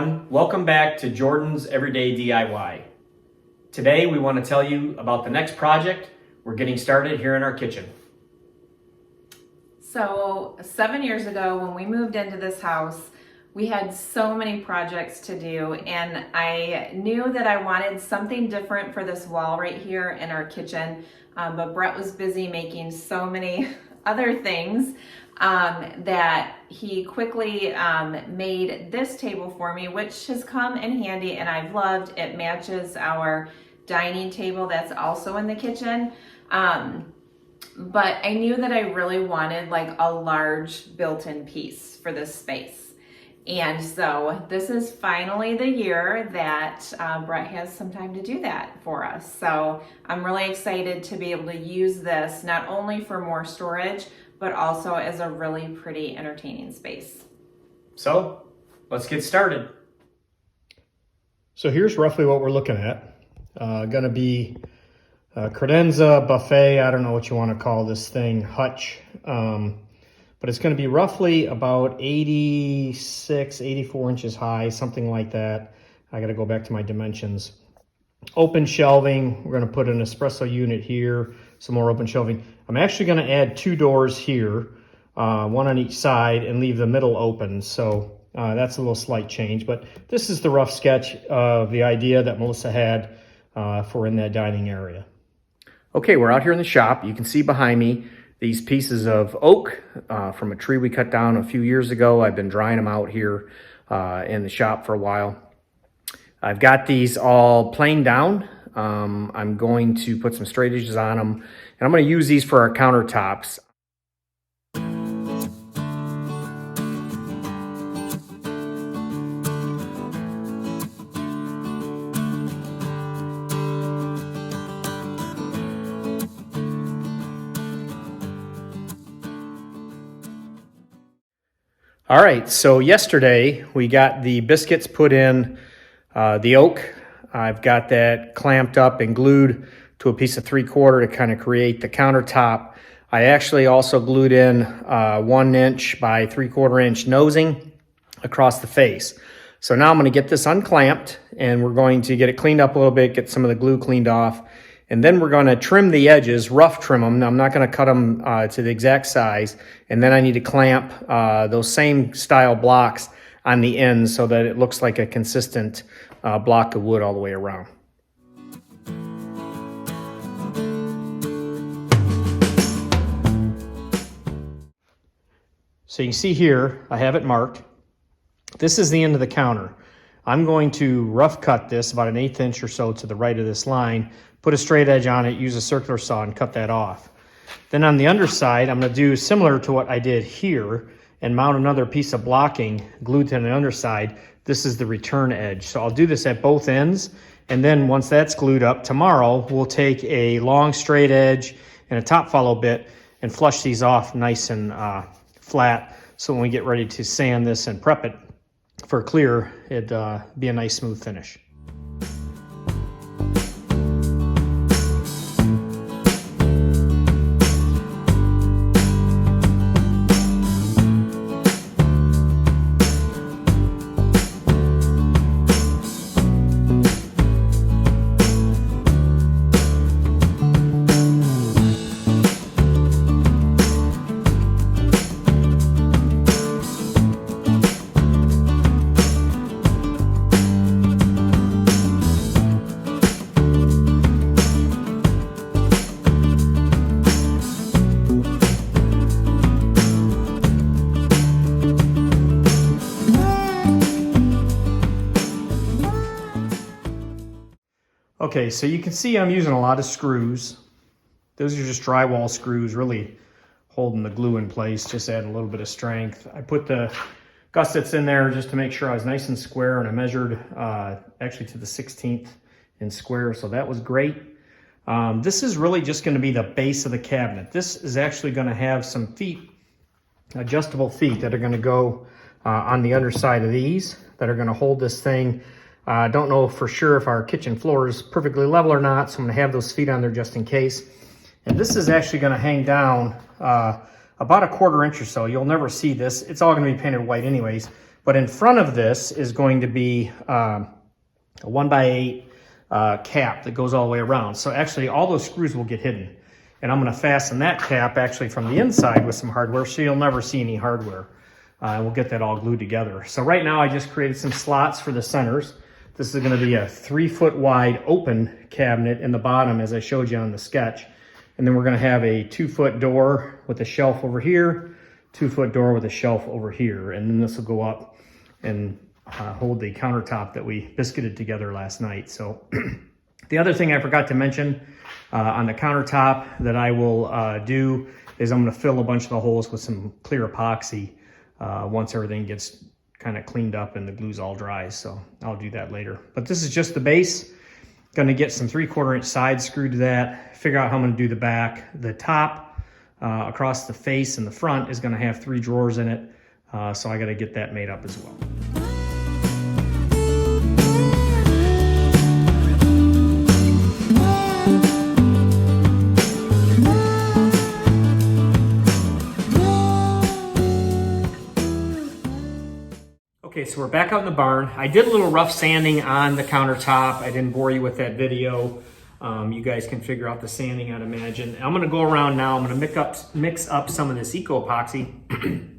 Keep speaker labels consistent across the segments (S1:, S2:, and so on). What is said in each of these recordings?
S1: everyone. Welcome back to Jordan's Everyday DIY. Today we want to tell you about the next project we're getting started here in our kitchen.
S2: So 7 years ago when we moved into this house, we had so many projects to do, and I knew that I wanted something different for this wall right here in our kitchen, but Brett was busy making so many other things that he quickly made this table for me, which has come in handy and I've loved. It matches our dining table that's also in the kitchen. But I knew that I really wanted like a large built-in piece for this space. And so this is finally the year that Brett has some time to do that for us. So I'm really excited to be able to use this not only for more storage, but also as a really pretty entertaining space.
S1: So let's get started.
S3: So here's roughly what we're looking at. Gonna be a credenza, buffet, I don't know what you want to call this thing, hutch. But it's gonna be roughly about 86, 84 inches high, something like that. I gotta go back to my dimensions. Open shelving, we're gonna put an espresso unit here, some more open shelving. I'm actually gonna add 2 doors here, one on each side, and leave the middle open. So that's a little slight change, but this is the rough sketch of the idea that Melissa had for in that dining area.
S1: Okay, we're out here in the shop. You can see behind me these pieces of oak from a tree we cut down a few years ago. I've been drying them out here in the shop for a while. I've got these all planed down. I'm going to put some straight edges on them, and I'm going to use these for our countertops. All right, so yesterday we got the biscuits put in the oak. I've got that clamped up and glued to a piece of 3/4 to kind of create the countertop. I actually also glued in 1 inch by 3/4 inch nosing across the face. So now I'm going to get this unclamped and we're going to get it cleaned up a little bit, get some of the glue cleaned off. And then we're going to trim the edges, rough trim them. Now, I'm not going to cut them to the exact size. And then I need to clamp those same style blocks on the ends so that it looks like a consistent block of wood all the way around.
S3: So you can see here, I have it marked. This is the end of the counter. I'm going to rough cut this about 1/8 inch or so to the right of this line, put a straight edge on it, use a circular saw and cut that off. Then on the underside, I'm going to do similar to what I did here and mount another piece of blocking glued to the underside. This is the return edge. So I'll do this at both ends. And then once that's glued up, tomorrow we'll take a long straight edge and a top follow bit and flush these off nice and flat. So when we get ready to sand this and prep it for clear, it'd be a nice smooth finish. Okay, so you can see I'm using a lot of screws. Those are just drywall screws, really holding the glue in place, just adding a little bit of strength. I put the gussets in there just to make sure I was nice and square, and I measured actually to the 16th in square, so that was great. This is really just going to be the base of the cabinet. This is actually going to have some feet, adjustable feet that are going to go on the underside of these that are going to hold this thing. I don't know for sure if our kitchen floor is perfectly level or not, so I'm going to have those feet on there just in case. And this is actually going to hang down about 1/4 inch or so. You'll never see this. It's all going to be painted white anyways, But in front of this is going to be a 1x8 cap that goes all the way around. So actually all those screws will get hidden. And I'm going to fasten that cap actually from the inside with some hardware, so you'll never see any hardware. And we'll get that all glued together. So right now I just created some slots for the centers. This is going to be a 3-foot wide open cabinet in the bottom, as I showed you on the sketch. And then we're going to have a 2-foot door with a shelf over here, 2-foot door with a shelf over here. And then this will go up and hold the countertop that we biscuited together last night. So the other thing I forgot to mention on the countertop that I will do is I'm going to fill a bunch of the holes with some clear epoxy once everything gets kind of cleaned up and the glue's all dry. So I'll do that later. But this is just the base. Going to get some 3/4 inch sides screwed to that, figure out how I'm going to do the back. The top across the face and the front is going to have 3 drawers in it. So I got to get that made up as well. Okay, so we're back out in the barn. I did a little rough sanding on the countertop. I didn't bore you with that video. You guys can figure out the sanding, I'd imagine. I'm gonna go around now. I'm gonna mix up some of this Epoxy,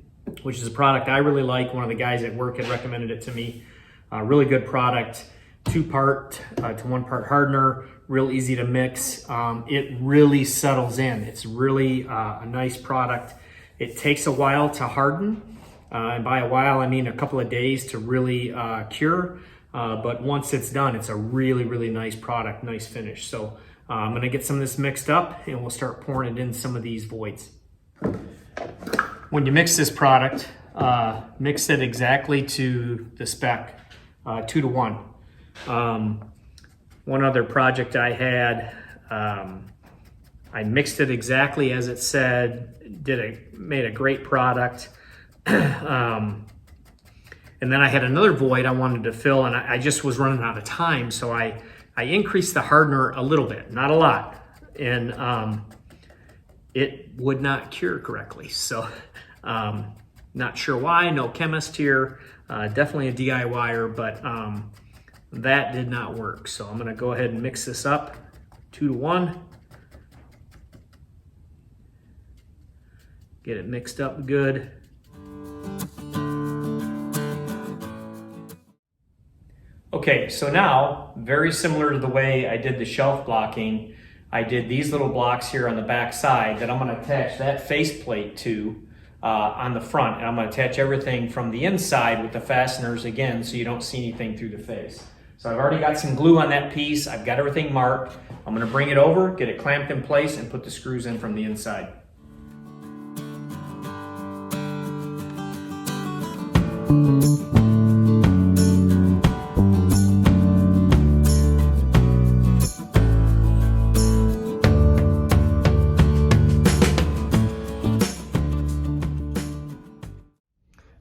S3: which is a product I really like. One of the guys at work had recommended it to me. Really good product, 2-part to 1-part hardener, real easy to mix. It really settles in. It's really a nice product. It takes a while to harden. And by a while, I mean a couple of days to really cure. But once it's done, it's a really, really nice product, nice finish. So I'm gonna get some of this mixed up and we'll start pouring it in some of these voids. When you mix this product, mix it exactly to the spec, 2 to 1. One other project I had, I mixed it exactly as it said, made a great product. And then I had another void I wanted to fill, and I just was running out of time, so I increased the hardener a little bit, not a lot, and it would not cure correctly. So not sure why, no chemist here, definitely a DIYer, but that did not work. So I'm gonna go ahead and mix this up, 2 to 1. Get it mixed up good. Okay, so now, very similar to the way I did the shelf blocking, I did these little blocks here on the back side that I'm going to attach that faceplate to on the front. And I'm going to attach everything from the inside with the fasteners again so you don't see anything through the face. So I've already got some glue on that piece. I've got everything marked. I'm going to bring it over, get it clamped in place, and put the screws in from the inside.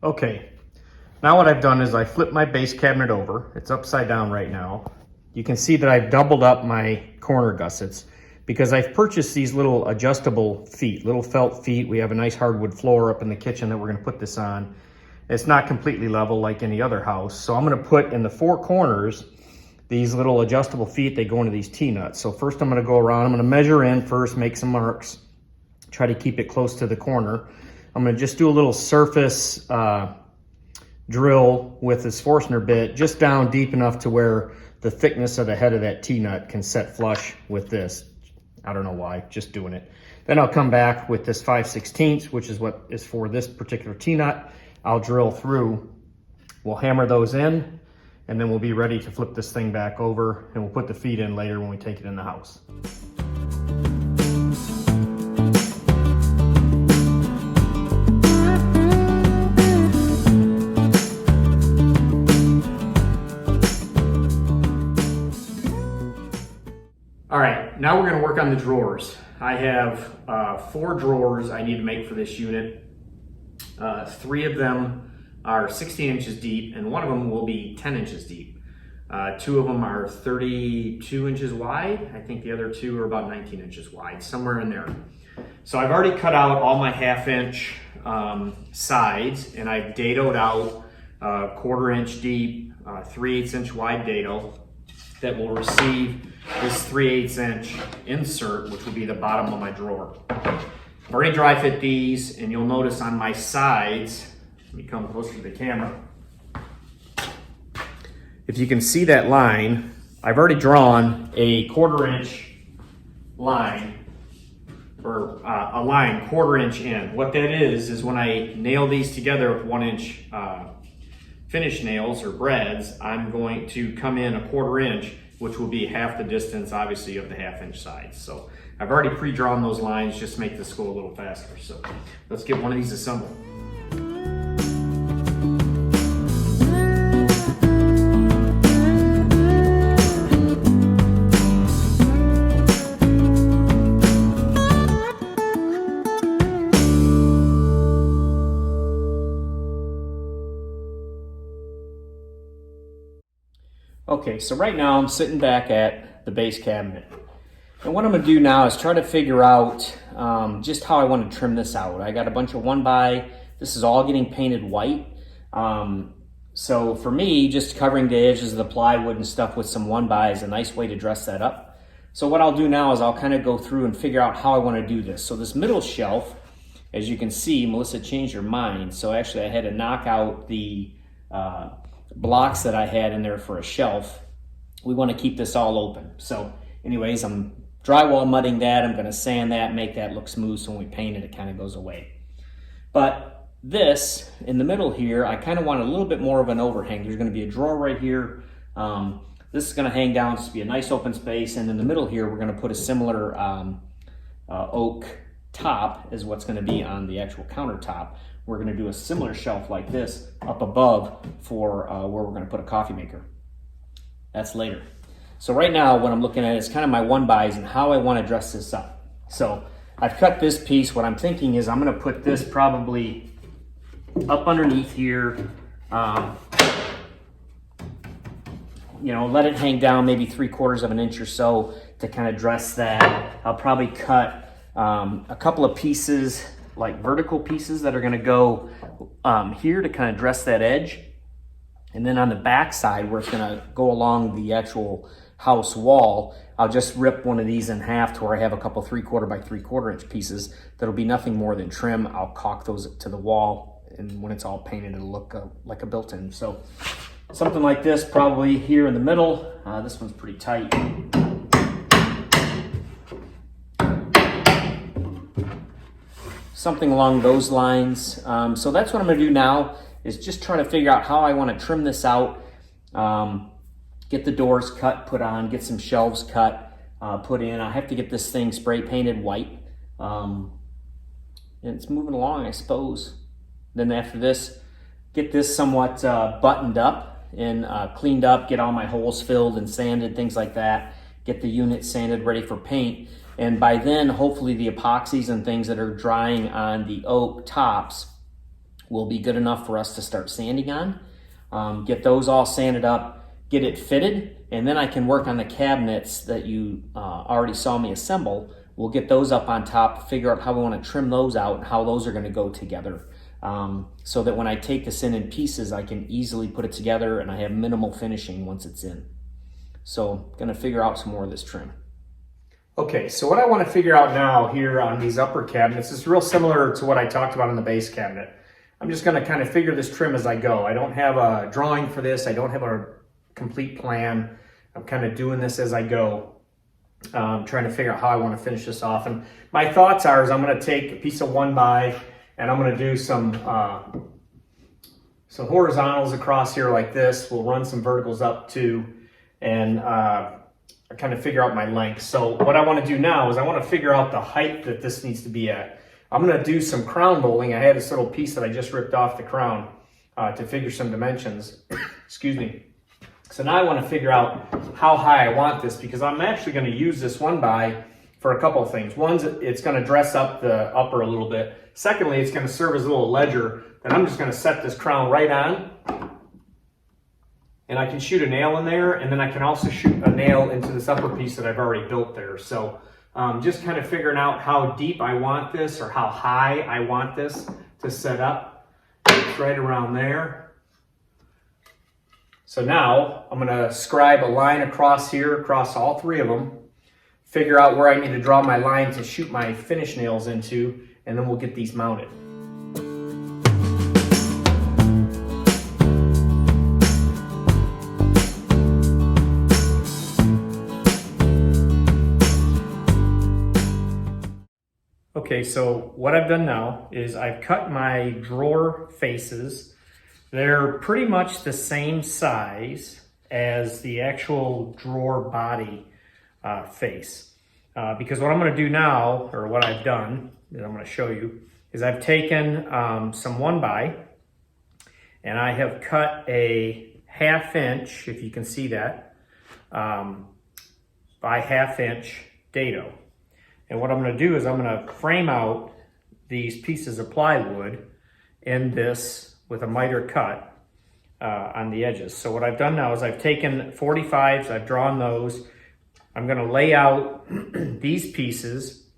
S3: Okay, now what I've done is I flipped my base cabinet over. It's upside down right now. You can see that I've doubled up my corner gussets because I've purchased these little adjustable feet, little felt feet. We have a nice hardwood floor up in the kitchen that we're gonna put this on. It's not completely level like any other house. So I'm gonna put in the 4 corners these little adjustable feet. They go into these T-nuts. So first I'm gonna go around, I'm gonna measure in first, make some marks, try to keep it close to the corner. I'm gonna just do a little surface drill with this Forstner bit, just down deep enough to where the thickness of the head of that T-nut can set flush with this. I don't know why, just doing it. Then I'll come back with this 5/16, which is what is for this particular T-nut. I'll drill through, we'll hammer those in, and then we'll be ready to flip this thing back over, and we'll put the feet in later when we take it in the house. All right, now we're gonna work on the drawers. I have 4 drawers I need to make for this unit. 3 of them are 16 inches deep, and 1 of them will be 10 inches deep. 2 of them are 32 inches wide. I think the other 2 are about 19 inches wide, somewhere in there. So I've already cut out all my 1/2 inch sides, and I've dadoed out
S1: 1/4 inch deep, 3/8 inch wide dado that will receive this 3/8 inch insert, which will be the bottom of my drawer. I've already dry fit these, and you'll notice on my sides, let me come closer to the camera. If you can see that line, I've already drawn a 1/4 inch line, or a line 1/4 inch in. What that is when I nail these together with 1 inch finish nails or breads, I'm going to come in a 1/4 inch, which will be half the distance, obviously, of the 1/2 inch sides. So I've already pre-drawn those lines just to make this go a little faster. So let's get one of these assembled. Okay, so right now I'm sitting back at the base cabinet. And what I'm gonna do now is try to figure out just how I wanna trim this out. I got a bunch of 1x, this is all getting painted white. So for me, just covering the edges of the plywood and stuff with some 1x is a nice way to dress that up. So what I'll do now is I'll kind of go through and figure out how I wanna do this. So this middle shelf, as you can see, Melissa changed her mind. So actually I had to knock out the blocks that I had in there for a shelf. We want to keep this all open. So anyways, I'm drywall mudding that. I'm going to sand that, make that look smooth, so when we paint it, it kind of goes away. But this, in the middle here, I kind of want a little bit more of an overhang. There's going to be a drawer right here. This is going to hang down to be a nice open space. And in the middle here, we're going to put a similar oak top is what's going to be on the actual countertop. We're going to do a similar shelf like this up above for where we're going to put a coffee maker. That's later. So right now what I'm looking at is kind of my 1x and how I want to dress this up. So I've cut this piece. What I'm thinking is I'm going to put this probably up underneath here. You know, let it hang down maybe 3/4 inch or so to kind of dress that. I'll probably cut a couple of pieces, like vertical pieces that are going to go here to kind of dress that edge. And then on the back side where it's going to go along the actual house wall, I'll just rip one of these in half to where I have a couple 3/4 by 3/4 inch pieces that'll be nothing more than trim. I'll caulk those to the wall, and when it's all painted it'll look like a built-in. So something like this probably here in the middle. This one's pretty tight. Something along those lines. So that's what I'm going to do now, is just try to figure out how I want to trim this out, get the doors cut, put on, get some shelves cut, put in. I have to get this thing spray painted white, and it's moving along, I suppose. Then after this, get this somewhat buttoned up and cleaned up, get all my holes filled and sanded, things like that, get the unit sanded, ready for paint. And by then, hopefully the epoxies and things that are drying on the oak tops will be good enough for us to start sanding on. Get those all sanded up, get it fitted, and then I can work on the cabinets that you already saw me assemble. We'll get those up on top, figure out how we want to trim those out and how those are going to go together. So that when I take this in pieces, I can easily put it together and I have minimal finishing once it's in. So I'm going to figure out some more of this trim. Okay, so what I want to figure out now here on these upper cabinets is real similar to what I talked about in the base cabinet. I'm just going to kind of figure this trim as I go. I don't have a drawing for this. I don't have a complete plan. I'm kind of doing this as I go, trying to figure out how I want to finish this off. And my thoughts are is I'm going to take a piece of 1x and I'm going to do some horizontals across here like this. We'll run some verticals up too, and kind of figure out my length. So what I want to do now is I want to figure out the height that this needs to be at. I'm going to do some crown molding. I had this little piece that I just ripped off the crown to figure some dimensions. Excuse me. So now I want to figure out how high I want this, because I'm actually going to use this 1x for a couple of things. One, it's going to dress up the upper a little bit. Secondly, it's going to serve as a little ledger. Then I'm just going to set this crown right on, and I can shoot a nail in there, and then I can also shoot a nail into this upper piece that I've already built there. So just kind of figuring out how deep I want this, or how high I want this to set up. It's right around there. So now I'm gonna scribe a line across here, across all three of them, figure out where I need to draw my line to shoot my finish nails into, and then we'll get these mounted. Okay, so what I've done now is I've cut my drawer faces. They're pretty much the same size as the actual drawer body face. Because what I'm gonna do now, or what I've done, that I'm gonna show you, is I've taken some 1x and I have cut a 1/2 inch, if you can see that, by 1/2 inch dado. And what I'm gonna do is I'm gonna frame out these pieces of plywood in this with a miter cut on the edges. So what I've done now is I've taken 45s, I've drawn those. I'm gonna lay out these pieces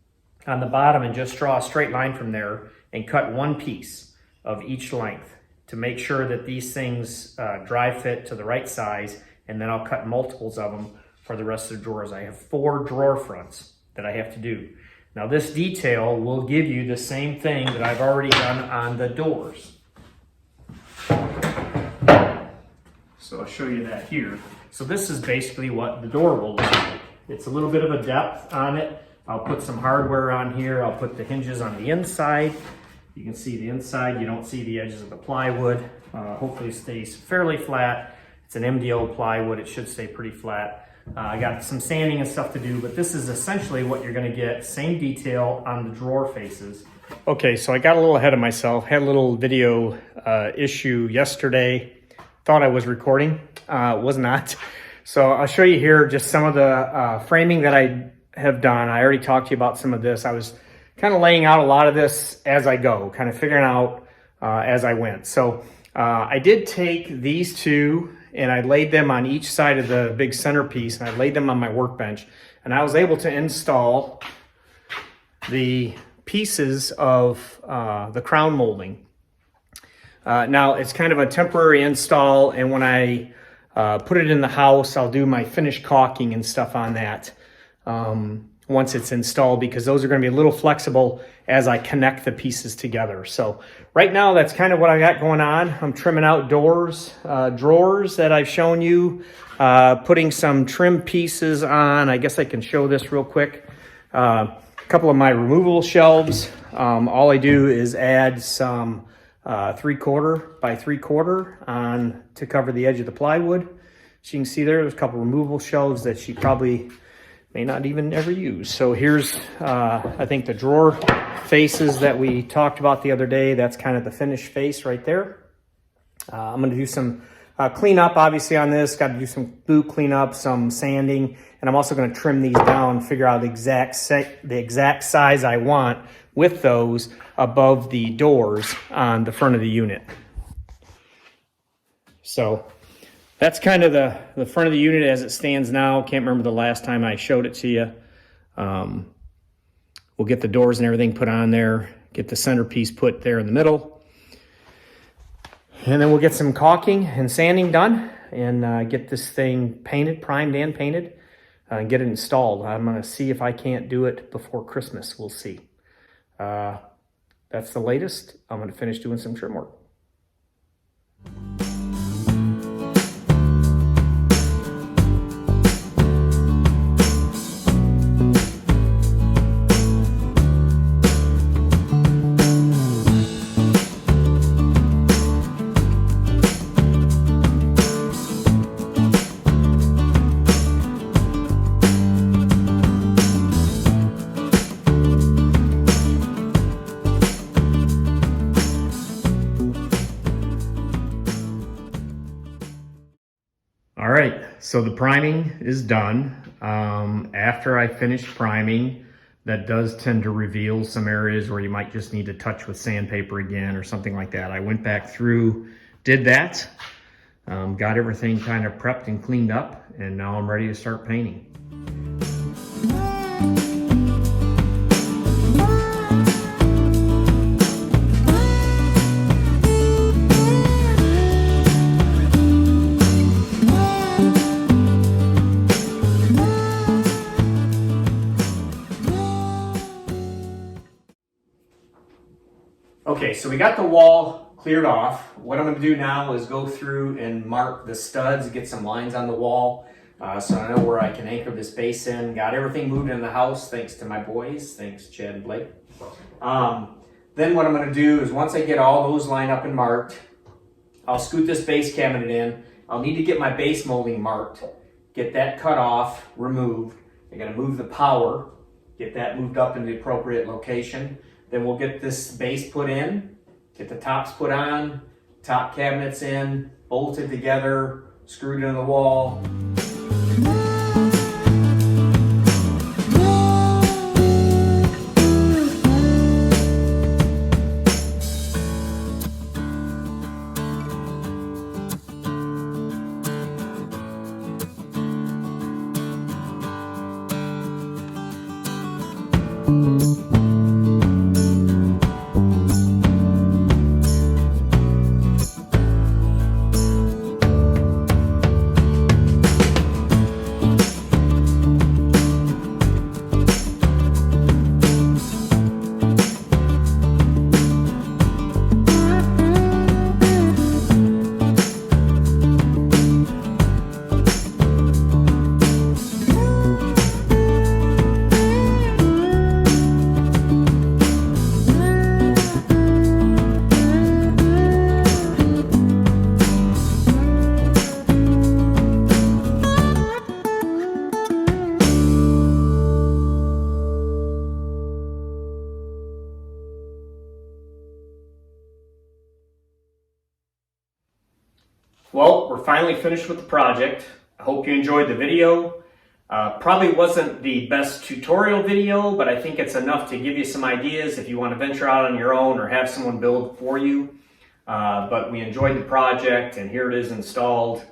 S1: on the bottom and just draw a straight line from there and cut one piece of each length to make sure that these things dry fit to the right size, and then I'll cut multiples of them for the rest of the drawers. I have 4 drawer fronts that I have to do. Now this detail will give you the same thing that I've already done on the doors. So I'll show you that here. So this is basically what the door will look like. It's a little bit of a depth on it. I'll put some hardware on here. I'll put the hinges on the inside. You can see the inside. You don't see the edges of the plywood. Hopefully it stays fairly flat. It's an MDO plywood. It should stay pretty flat. I got some sanding and stuff to do, but this is essentially what you're gonna get. Same detail on the drawer faces. Okay, so I got a little ahead of myself. Had a little video issue yesterday. Thought I was recording, was not. So I'll show you here just some of the framing that I have done. I already talked to you about some of this. I was kind of laying out a lot of this as I go, kind of figuring out as I went. So I did take these two and I laid them on each side of the big centerpiece, and I laid them on my workbench, and I was able to install the pieces of the crown molding. Now it's kind of a temporary install, and when I put it in the house, I'll do my finish caulking and stuff on that once it's installed, because those are going to be a little flexible as I connect the pieces together. So right now, that's kind of what I got going on. I'm trimming out drawers that I've shown you, putting some trim pieces on. I guess I can show this real quick. A couple of my removable shelves. All I do is add some 3/4 by 3/4 on to cover the edge of the plywood. So you can see there's a couple removable shelves that she probably may not even ever use. So here's, I think, the drawer faces that we talked about the other day. That's kind of the finished face right there. I'm going to do some cleanup, obviously, on this. Got to do some boot cleanup, some sanding, and I'm also going to trim these down, figure out the exact size I want with those above the doors on the front of the unit. So that's kind of the front of the unit as it stands now. Can't remember the last time I showed it to you. We'll get the doors and everything put on there, get the centerpiece put there in the middle. And then we'll get some caulking and sanding done and get this thing painted, primed and painted, and get it installed. I'm gonna see if I can't do it before Christmas. We'll see. That's the latest. I'm gonna finish doing some trim work. All right, so the priming is done. After I finish priming, that does tend to reveal some areas where you might just need to touch with sandpaper again or something like that. I went back through, did that, got everything kind of prepped and cleaned up, and now I'm ready to start painting. Okay, so we got the wall cleared off. What I'm going to do now is go through and mark the studs, get some lines on the wall, so I know where I can anchor this base in. Got everything moved in the house thanks to my boys. Thanks, Chad and Blake. Then what I'm going to do is once I get all those lined up and marked, I'll scoot this base cabinet in. I'll need to get my base molding marked, get that cut off, removed. I got to move the power, get that moved up in the appropriate location. Then we'll get this base put in, get the tops put on, top cabinets in, bolted together, screwed into the wall. Well, we're finally finished with the project. I hope you enjoyed the video. Probably wasn't the best tutorial video, but I think it's enough to give you some ideas if you want to venture out on your own or have someone build for you. But we enjoyed the project and here it is installed.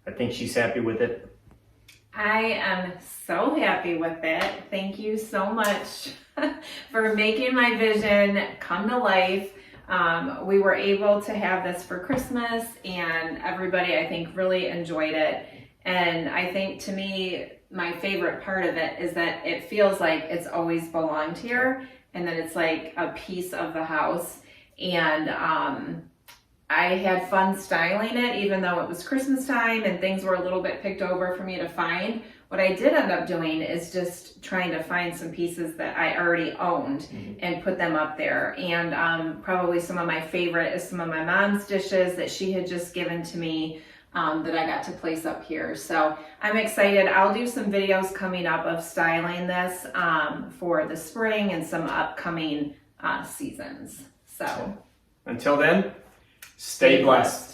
S1: I think she's happy with it.
S2: I am so happy with it. Thank you so much for making my vision come to life. We were able to have this for Christmas and everybody, I think, really enjoyed it. And I think to me, my favorite part of it is that it feels like it's always belonged here and that it's like a piece of the house. And I had fun styling it, even though it was Christmas time and things were a little bit picked over for me to find. What I did end up doing is just trying to find some pieces that I already owned and put them up there. And probably some of my favorite is some of my mom's dishes that she had just given to me that I got to place up here. So I'm excited. I'll do some videos coming up of styling this for the spring and some upcoming seasons. So
S1: until then, stay blessed.